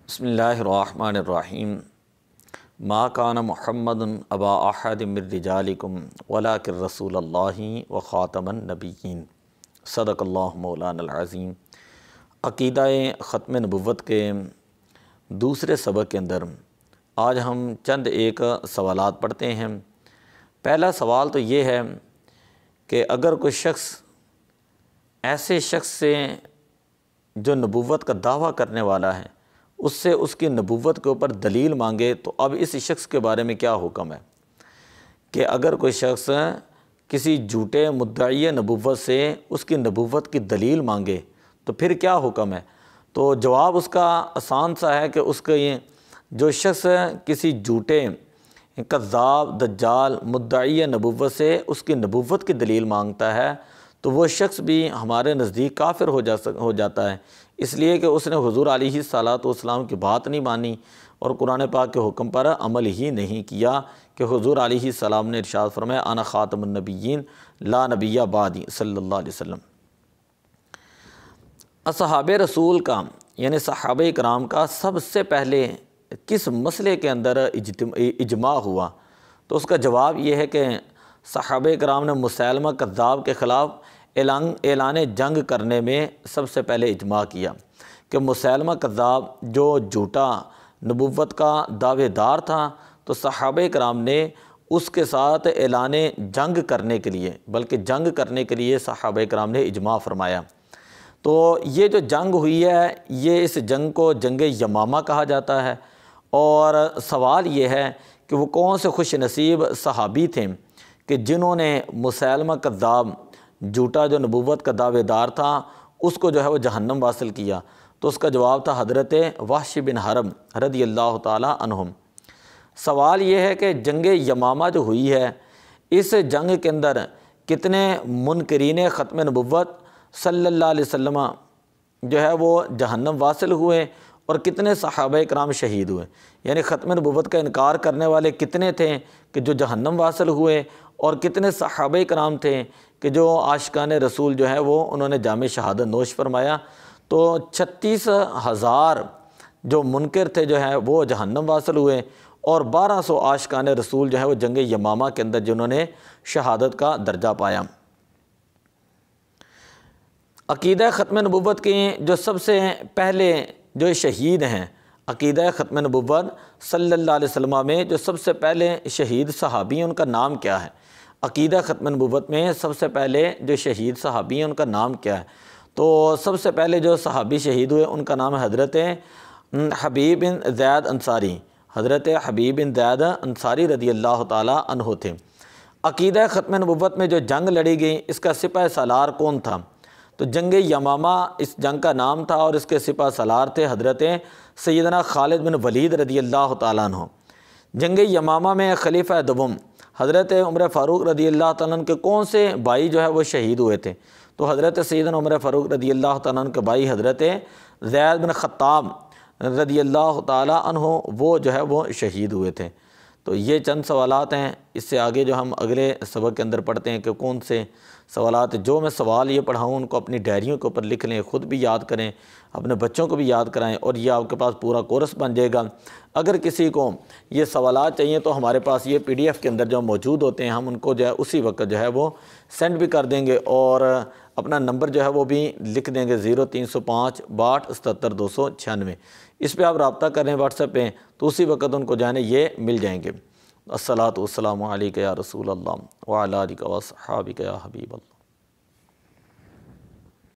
بسم اللہ الرحمن الرحیم ما کان محمد ابا احد من رجالکم ولکن رسول اللہ و خاتم النبیین صدق اللہ مولانا العظیم۔ عقیدہ ختم نبوت کے دوسرے سبق کے اندر آج ہم چند ایک سوالات پڑھتے ہیں۔ پہلا سوال تو یہ ہے کہ اگر کوئی شخص ایسے شخص سے جو نبوت کا دعویٰ کرنے والا ہے اس سے اس کی نبوت کے اوپر دلیل مانگے تو اب اس شخص کے بارے میں کیا حکم ہے کہ اگر کوئی شخص کسی جھوٹے مدعی نبوت سے اس کی نبوت کی دلیل مانگے تو پھر کیا حکم ہے؟ تو جواب اس کا آسان سا ہے کہ اس کا یہ جو شخص کسی جھوٹے کذاب دجال مدعی نبوت سے اس کی نبوت کی دلیل مانگتا ہے تو وہ شخص بھی ہمارے نزدیک کافر ہو جاتا ہے، اس لیے کہ اس نے حضور علیہ السلام کی بات نہیں مانی اور قرآن پاک کے حکم پر عمل ہی نہیں کیا کہ حضور علیہ السلام نے ارشاد فرمایا انا خاتم النبیین لا نبی بعدی صلی اللہ علیہ وسلم۔ اصحاب رسول کا یعنی صحابہ کرام کا سب سے پہلے کس مسئلے کے اندر اجماع ہوا؟ تو اس کا جواب یہ ہے کہ صحابہ کرام نے مسلمہ کذاب کے خلاف اعلان جنگ کرنے میں سب سے پہلے اجماع کیا کہ مسلمہ کذاب جو جھوٹا نبوت کا دعوے دار تھا تو صحابہ کرام نے اس کے ساتھ اعلان جنگ کرنے کے لیے بلکہ جنگ کرنے کے لیے صحابہ کرام نے اجماع فرمایا۔ تو یہ جو جنگ ہوئی ہے یہ اس جنگ کو جنگ یمامہ کہا جاتا ہے، اور سوال یہ ہے کہ وہ کون سے خوش نصیب صحابی تھے کہ جنہوں نے مسلمہ کذاب جھوٹا جو نبوت کا دعوے دار تھا اس کو جو ہے وہ جہنم واصل کیا؟ تو اس کا جواب تھا حضرت وحش بن حرب رضی اللہ تعالی عنہم۔ سوال یہ ہے کہ جنگ یمامہ جو ہوئی ہے اس جنگ کے اندر کتنے منکرین ختم نبوت صلی اللہ علیہ وسلم جو ہے وہ جہنم واصل ہوئے اور کتنے صحابہ کرام شہید ہوئے؟ یعنی ختم نبوت کا انکار کرنے والے کتنے تھے کہ جو جہنم واصل ہوئے اور کتنے صحابہ کرام تھے کہ جو عاشقان رسول جو ہے وہ انہوں نے جام شہادت نوش فرمایا؟ تو 36,000 جو منکر تھے جو ہے وہ جہنم واصل ہوئے اور 1200 عاشقان رسول جو ہے وہ جنگ یمامہ کے اندر جنہوں نے شہادت کا درجہ پایا۔ عقیدہ ختم نبوت کے جو سب سے پہلے جو شہید ہیں عقیدہ ختم نبوت صلی اللہ علیہ وسلم میں جو سب سے پہلے شہید صحابی ہیں ان کا نام کیا ہے؟ عقیدہ ختم نبوت میں سب سے پہلے جو شہید صحابی ہیں ان کا نام کیا ہے؟ تو سب سے پہلے جو صحابی شہید ہوئے ان کا نام ہے حضرت حبیب بن زید انصاری، حضرت حبیب بن زید انصاری رضی اللہ تعالی عنہ تھے۔ عقیدہ ختم نبوت میں جو جنگ لڑی گئی اس کا سپہ سالار کون تھا؟ تو جنگ یمامہ اس جنگ کا نام تھا اور اس کے سپہ سالار تھے حضرت سیدنا خالد بن ولید رضی اللہ تعالیٰ عنہ۔ جنگ یمامہ میں خلیفہ دوم حضرت عمر فاروق رضی اللہ تعالیٰ عنہ کے کون سے بھائی جو ہے وہ شہید ہوئے تھے؟ تو حضرت سیدنا عمر فاروق رضی اللہ تعالیٰ عنہ کے بھائی حضرت زید بن خطاب رضی اللہ تعالیٰ عنہ وہ جو ہے وہ شہید ہوئے تھے۔ تو یہ چند سوالات ہیں، اس سے آگے جو ہم اگلے سبق کے اندر پڑھتے ہیں کہ کون سے سوالات جو میں سوال یہ پڑھاؤں ان کو اپنی ڈائریوں کے اوپر لکھ لیں، خود بھی یاد کریں، اپنے بچوں کو بھی یاد کرائیں اور یہ آپ کے پاس پورا کورس بن جائے گا۔ اگر کسی کو یہ سوالات چاہیے تو ہمارے پاس یہ PDF کے اندر جو موجود ہوتے ہیں ہم ان کو جو ہے اسی وقت جو ہے وہ سینڈ بھی کر دیں گے اور اپنا نمبر جو ہے وہ بھی لکھ دیں گے 0305 62 77 296۔ اس پہ آپ رابطہ کریں واٹس ایپ پہ تو اسی وقت ان کو جو ہے نا یہ مل جائیں گے۔ الصلاۃ والسلام علیک یا رسول اللہ وعلی آلک و اصحابک یا حبیب اللہ۔